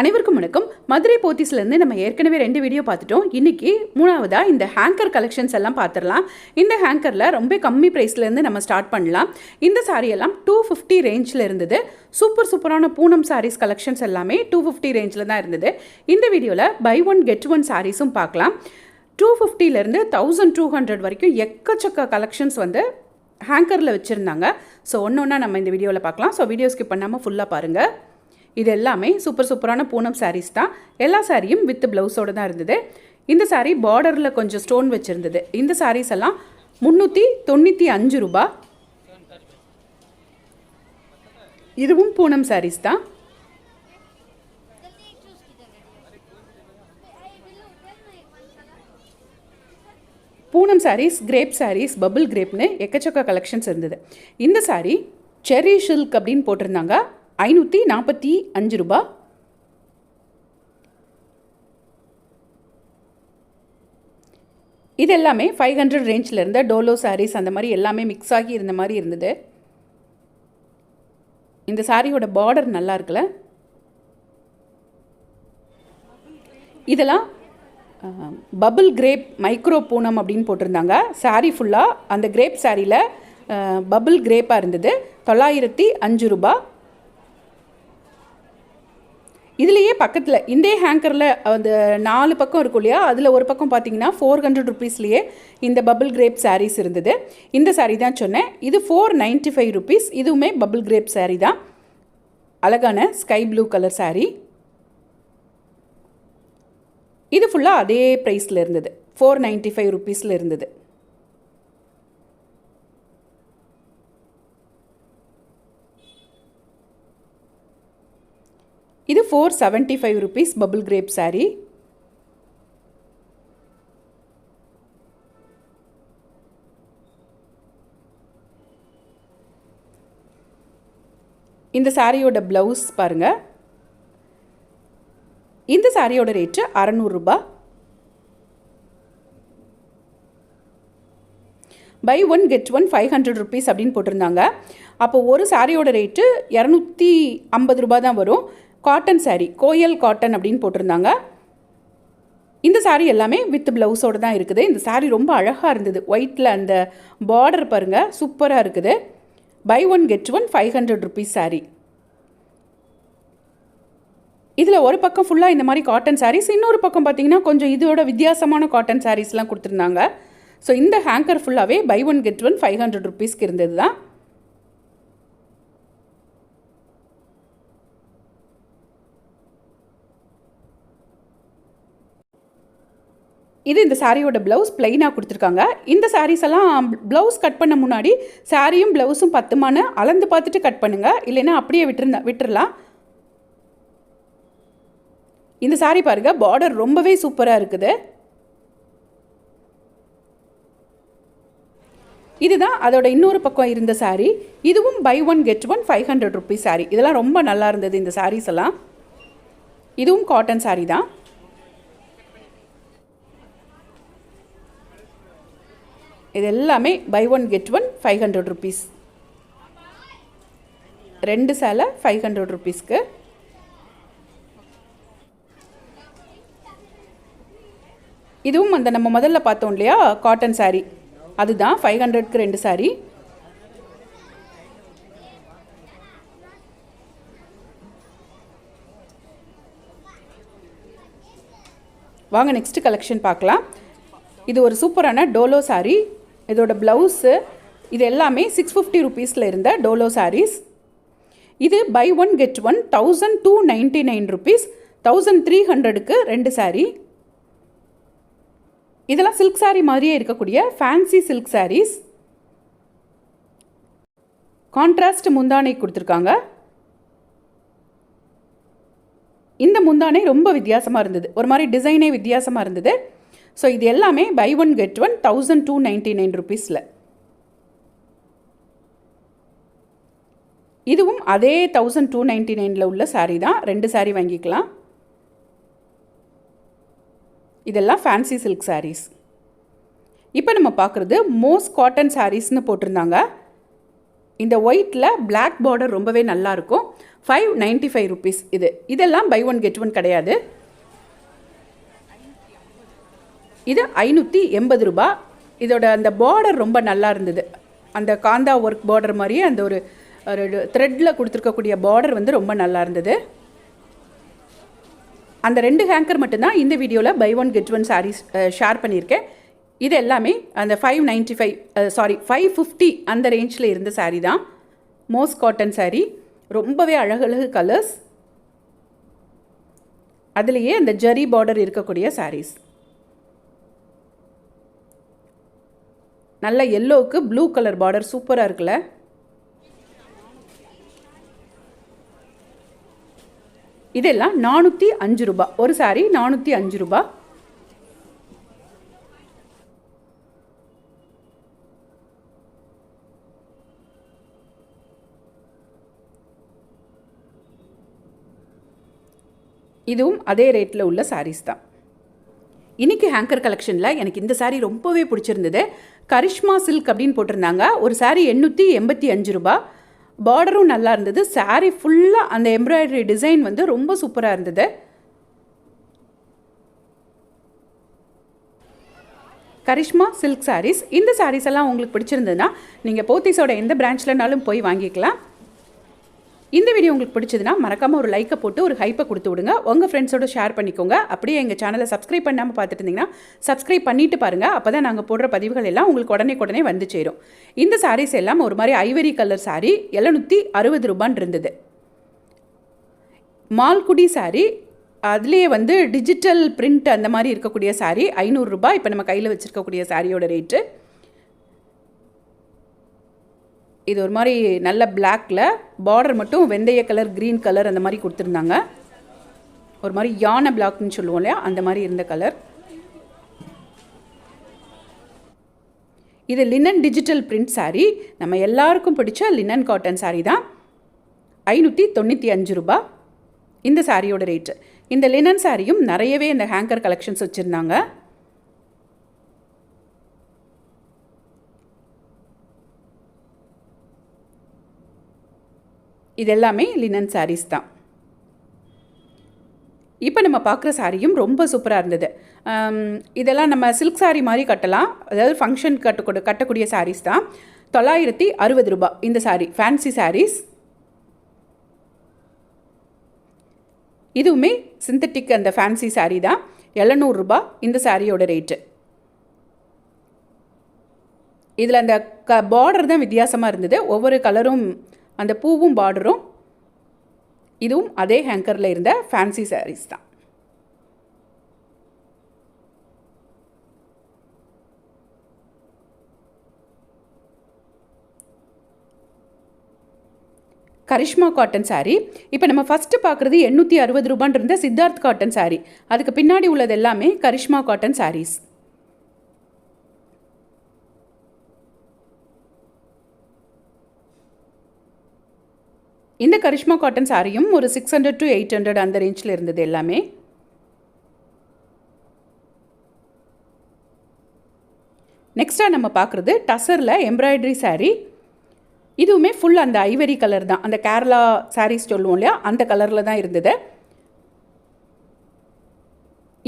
அனைவருக்கும் வணக்கம். மதுரை போத்தீஸ்லேருந்து நம்ம ஏற்கனவே 2 வீடியோ பார்த்துட்டோம். இன்றைக்கி மூணாவதாக இந்த ஹேங்கர் கலெக்ஷன்ஸ் எல்லாம் பார்த்துடலாம். இந்த ஹேங்கரில் ரொம்ப கம்மி ப்ரைஸ்லேருந்து நம்ம ஸ்டார்ட் பண்ணலாம். இந்த சாரியெல்லாம் 250 ரேஞ்சில் இருந்தது. சூப்பரான பூனம் சாரீஸ் கலெக்ஷன்ஸ் எல்லாமே 250 ரேஞ்சில் தான் இருந்தது. இந்த வீடியோவில் பை ஒன் கெட் ஒன் சாரீஸும் பார்க்கலாம். 250லேருந்து 1200 வரைக்கும் எக்கச்சக்க கலெக்ஷன்ஸ் ஹேங்கரில் வச்சுருந்தாங்க. ஸோ ஒன்று நம்ம இந்த வீடியோவில் பார்க்கலாம். ஸோ வீடியோ ஸ்கிப் பண்ணாமல் ஃபுல்லாக பாருங்கள். இது எல்லாமே சூப்பரான பூனம் சாரீஸ் தான். எல்லா சாரியும் வித் ப்ளவுஸோடு தான் இருந்தது. இந்த சாரீ பார்டரில் கொஞ்சம் ஸ்டோன் வச்சுருந்தது. இந்த சாரீஸ் எல்லாம் 395 ரூபா. இதுவும் பூனம் சாரீஸ் தான். பூனம் சாரீஸ், கிரேப் சாரீஸ், பபிள் கிரேப்னு எக்கச்சக்க கலெக்ஷன்ஸ் இருந்தது. இந்த சாரீ செரி சில்க் அப்படின்னு போட்டிருந்தாங்க. 545 ரூபா. இது எல்லாமே 500 ரேஞ்சில் இருந்த டோலோ சாரீஸ், அந்த மாதிரி எல்லாமே மிக்ஸ் ஆகி இருந்த மாதிரி இருந்தது. இந்த சாரியோட பார்டர் நல்லா இருக்குல்ல. இதெல்லாம் பபிள் கிரேப் மைக்ரோ பூனம் அப்படின்னு போட்டிருந்தாங்க. சாரீ ஃபுல்லாக அந்த கிரேப் சாரியில் பபிள் கிரேப்பாக இருந்தது. 905 ரூபா. இதுலேயே பக்கத்தில் இந்த ஹேங்கரில் அந்த 4 பக்கம் இருக்கும் இல்லையா, அதில் ஒரு பக்கம் பார்த்தீங்கன்னா 400 ருபீஸ்லேயே இந்த பபிள் கிரேப் சாரீஸ் இருந்தது. இந்த சாரீ தான் சொன்னேன். இது 495 ருபீஸ். இதுவுமே பபிள் கிரேப் சாரீ தான். அழகான ஸ்கை ப்ளூ கலர் சாரீ. இது ஃபுல்லாக அதே ப்ரைஸில் இருந்தது. 495 ருபீஸில் இருந்தது. இது 475 ருபீஸ் பபிள் கிரேப் சாரீ. இந்த சாரியோட ப்ளவுஸ் பாருங்கள். இந்த சாரியோட ரேட்டு 600 ரூபா. Buy one get one 500 rupees அப்படின்னு போட்டிருந்தாங்க. அப்போ ஒரு சாரியோட ரேட்டு 250 ரூபா தான் வரும். காட்டன் சாரீ, கோயல் காட்டன் அப்படின்னு போட்டிருந்தாங்க. இந்த சாரீ எல்லாமே வித் ப்ளவுஸோடு தான் இருக்குது. இந்த சாரீ ரொம்ப அழகாக இருந்தது. ஒயிட்டில் அந்த பார்டர் பாருங்கள், சூப்பராக இருக்குது. Buy one get one 500 rupees sari. இதில் ஒரு பக்கம் ஃபுல்லாக இந்த மாதிரி காட்டன் சாரீஸ், இன்னொரு பக்கம் பார்த்திங்கன்னா கொஞ்சம் இதோட வித்தியாசமான காட்டன் சாரீஸ்லாம் கொடுத்துருந்தாங்க. ஸோ இந்த ஹேங்கர் ஃபுல்லாகவே பை ஒன் கெட் ஒன் 500 ருபீஸ்க்கு இருந்தது தான். இது இந்த சாரியோட ப்ளவுஸ் பிளெயினாக கொடுத்துருக்காங்க. இந்த சாரீஸ் எல்லாம் ப்ளவுஸ் கட் பண்ண முன்னாடி சாரியும் ப்ளவுஸும் பத்துமானு அளந்து பார்த்துட்டு கட் பண்ணுங்கள், இல்லைன்னா அப்படியே விட்டுறலாம். இந்த சாரீ பாருங்கள், பார்டர் ரொம்பவே சூப்பராக இருக்குது. இதுதான் அதோட இன்னொரு பக்கம் இருந்த சாரீ. இதுவும் buy one get one 500 rupees sari. இதெல்லாம் ரொம்ப நல்லா இருந்தது இந்த சாரீஸ் எல்லாம். இதுவும் காட்டன் சாரீ தான். இது எல்லாமே buy one get one 500 rupees. 2 சேலை 500 ருபீஸ்க்கு. இதுவும் அந்த நம்ம முதல்ல பார்த்தோம் இல்லையா காட்டன் சாரீ, அதுதான் 500க்கு 2 சாரீ. வாங்க நெக்ஸ்ட் கலெக்ஷன் பார்க்கலாம். இது ஒரு சூப்பரான டோலோ சாரீ. இதோட ப்ளவுஸு இது எல்லாமே 650 ருபீஸில் இருந்த டோலோ சாரீஸ். இது buy one get one 1299 rupees. 1300க்கு 2 சாரீ. இதெல்லாம் சில்க் சாரீ மாதிரியே இருக்கக்கூடிய ஃபேன்சி சில்க் சாரீஸ். கான்ட்ராஸ்ட் முந்தானை கொடுத்துருக்காங்க. இந்த முந்தானை ரொம்ப வித்தியாசமாக இருந்தது. ஒரு மாதிரி டிசைனே வித்தியாசமாக இருந்தது. ஸோ இது எல்லாமே பை ஒன் கெட் ஒன் 1299 ருபீஸில். இதுவும் அதே 1299ல் உள்ள சாரீ தான். 2 சாரீ வாங்கிக்கலாம். இதெல்லாம் ஃபேன்சி சில்க் சாரீஸ். இப்போ நம்ம பார்க்குறது மோஸ் காட்டன் சாரீஸ்னு போட்டிருந்தாங்க. இந்த ஒயிட்டில் பிளாக் பார்டர் ரொம்பவே நல்லாயிருக்கும். 595 rupees இதெல்லாம் பை ஒன் கெட் ஒன் கிடையாது. இது 580 ரூபாய். இதோட அந்த பார்டர் ரொம்ப நல்லா இருந்தது. அந்த காந்தா ஒர்க் பார்டர் மாதிரியே அந்த ஒரு த்ரெட்டில் கொடுத்துருக்கக்கூடிய பார்டர் வந்து ரொம்ப நல்லா இருந்தது. அந்த 2 ஹேங்கர் மட்டும்தான் இந்த வீடியோவில் buy one get one saris share பண்ணியிருக்கேன். இது எல்லாமே அந்த 550 அந்த ரேஞ்சில் இருந்த சாரீ தான். மோஸ் காட்டன் சாரீ, ரொம்பவே அழகழகு கலர்ஸ், அதுலேயே அந்த ஜரி பார்டர் இருக்கக்கூடிய சாரீஸ். நல்ல எல்லோவுக்கு ப்ளூ கலர் பார்டர் சூப்பராக இருக்குல்ல. இதெல்லாம் 405 ரூபாய். ஒரு சாரீ 405 ரூபாய். இதுவும் அதே ரேட்டில் உள்ள சாரீஸ் தான். இன்றைக்கி ஹேங்கர் கலெக்ஷனில் எனக்கு இந்த சாரீ ரொம்பவே பிடிச்சிருந்தது. கரிஷ்மா சில்க் அப்படின்னு போட்டிருந்தாங்க. ஒரு சாரீ 885 ரூபாய். பார்டரும் நல்லா இருந்தது. சாரீ ஃபுல்லாக அந்த எம்ப்ராய்டரி டிசைன் வந்து ரொம்ப சூப்பராக இருந்தது. கரிஷ்மா சில்க் சாரீஸ். இந்த சாரீஸ் எல்லாம் உங்களுக்கு பிடிச்சிருந்ததுன்னா நீங்கள் போத்தீஸோட எந்த பிரான்ச்லனாலும் போய் வாங்கிக்கலாம். இந்த வீடியோ உங்களுக்கு பிடிச்சதுன்னா மறக்காமல் ஒரு லைக்கை போட்டு ஒரு ஹைப்பை கொடுத்து விடுங்க. உங்கள் ஃப்ரெண்ட்ஸோட ஷேர் பண்ணிக்கோங்க. அப்படியே எங்கள் சேனலை சப்ஸ்கிரைப் பண்ணாமல் பார்த்துட்டு இருந்தீங்கன்னா சப்ஸ்கிரைப் பண்ணிட்டு பாருங்கள். அப்போ தான் நாங்கள் போடுற பதிவுகள் எல்லாம் உங்களுக்கு உடனே வந்து சேரும். இந்த சாரீஸ் எல்லாம் ஒரு மாதிரி ஐவரி கலர் சாரீ 760 ரூபான்னு இருந்தது. மால்குடி சாரீ, அதுலேயே வந்து டிஜிட்டல் பிரிண்ட் அந்த மாதிரி இருக்கக்கூடிய சாரீ 500 ரூபாய். இப்போ நம்ம கையில் வச்சுருக்கக்கூடிய சாரியோட ரேட்டு. இது ஒரு மாதிரி நல்ல பிளாக்கில் பார்டர் மட்டும் வெந்தய கலர், க்ரீன் கலர் அந்த மாதிரி கொடுத்துருந்தாங்க. ஒரு மாதிரி யானை பிளாக்னு சொல்லுவோம் இல்லையா, அந்த மாதிரி இருந்த கலர். இது லினன் டிஜிட்டல் பிரிண்ட் சாரீ. நம்ம எல்லாருக்கும் பிடிச்ச லினன் காட்டன் சாரீ தான். 595 ரூபாய் இந்த சாரியோட ரேட்டு. இந்த லினன் சாரியும் நிறையவே இந்த ஹேங்கர் கலெக்ஷன்ஸ் வச்சுருந்தாங்க. இது எல்லாமே லினன் சாரீஸ் தான். இப்போ நம்ம பார்க்குற சாரியும் ரொம்ப சூப்பராக இருந்தது. இதெல்லாம் நம்ம சில்க் சாரீ மாதிரி கட்டலாம். அதாவது ஃபங்க்ஷன் கட்டக்கூடிய சாரீஸ் தான். 960 ரூபாய் இந்த சாரீ. ஃபேன்சி சாரீஸ். இதுவுமே சிந்தட்டிக் அந்த ஃபேன்சி சாரீ தான். 700 ரூபாய் இந்த சாரியோட ரேட்டு. இதில் அந்த பார்டர் தான் வித்தியாசமாக இருந்தது. ஒவ்வொரு கலரும் அந்த பூவும் பார்டரும். இதுவும் அதே ஹேங்கரில் இருந்த ஃபேன்சி சாரீஸ் தான். கரிஷ்மா காட்டன் சாரீ. இப்போ நம்ம ஃபஸ்ட்டு பார்க்குறது 860 ரூபான்னு இருந்த சித்தார்த் காட்டன் சாரீ. அதுக்கு பின்னாடி உள்ளது எல்லாமே கரிஷ்மா காட்டன் சாரீஸ். இந்த கரிஷ்மா காட்டன் சாரியும் ஒரு 600 to 800 அந்த ரேஞ்சில் இருந்தது எல்லாமே. நெக்ஸ்ட்டாக நம்ம பார்க்குறது டசரில் எம்ப்ராய்டரி சாரீ. இதுவுமே ஃபுல் அந்த ஐவரி கலர் தான். அந்த கேரளா சாரீஸ் சொல்லுவோம் இல்லையா, அந்த கலரில் தான் இருந்தது.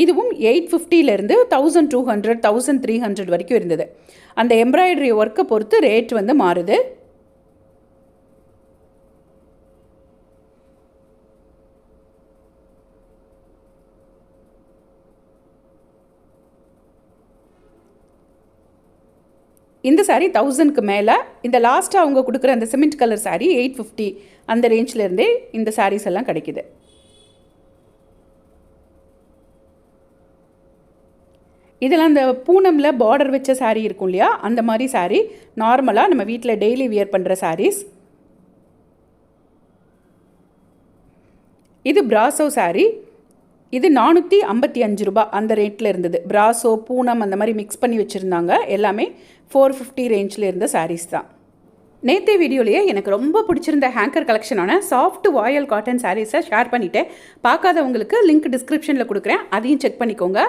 இதுவும் 850லேருந்து 1200 1300 வரைக்கும் இருந்தது. அந்த எம்ப்ராய்டரி ஒர்க்கை பொறுத்து ரேட் வந்து மாறுது. இந்த சாரீ 1000க்கு மேலே. இந்த லாஸ்ட்டாக அவங்க கொடுக்குற அந்த சிமெண்ட் கலர் சாரீ 850 அந்த ரேஞ்சிலேருந்தே இந்த சாரீஸ் எல்லாம் கிடைக்குது. இதெல்லாம் அந்த பூனமில் பார்டர் வச்ச சாரீ இருக்கும் இல்லையா, அந்த மாதிரி சாரீ. நார்மலாக நம்ம வீட்டில் டெய்லி வியர் பண்ணுற சாரீஸ். இது பிராசோ சாரீ. இது 455 ரூபாய் அந்த ரேட்டில் இருந்தது. பிராசோ, பூனம் அந்த மாதிரி மிக்ஸ் பண்ணி வச்சுருந்தாங்க. எல்லாமே 450 ரேஞ்சில் இருந்த சாரீஸ் தான். நேற்று வீடியோலேயே எனக்கு ரொம்ப பிடிச்சிருந்த ஹேங்கர் கலெக்ஷனான சாஃப்ட் வாயல் காட்டன் சாரீஸை ஷேர் பண்ணிவிட்டேன். பார்க்காதவங்களுக்கு லிங்க் டிஸ்கிரிப்ஷனில் கொடுக்குறேன், அதையும் செக் பண்ணிக்கோங்க.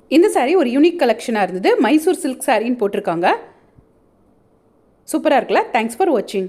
இந்த saree ஒரு யூனிக் கலெக்ஷனாக இருந்தது. மைசூர் சில்க் சாரின்னு போட்டிருக்காங்க. சூப்பராக இருக்குல்ல. தேங்க்ஸ் ஃபார் வாட்சிங்.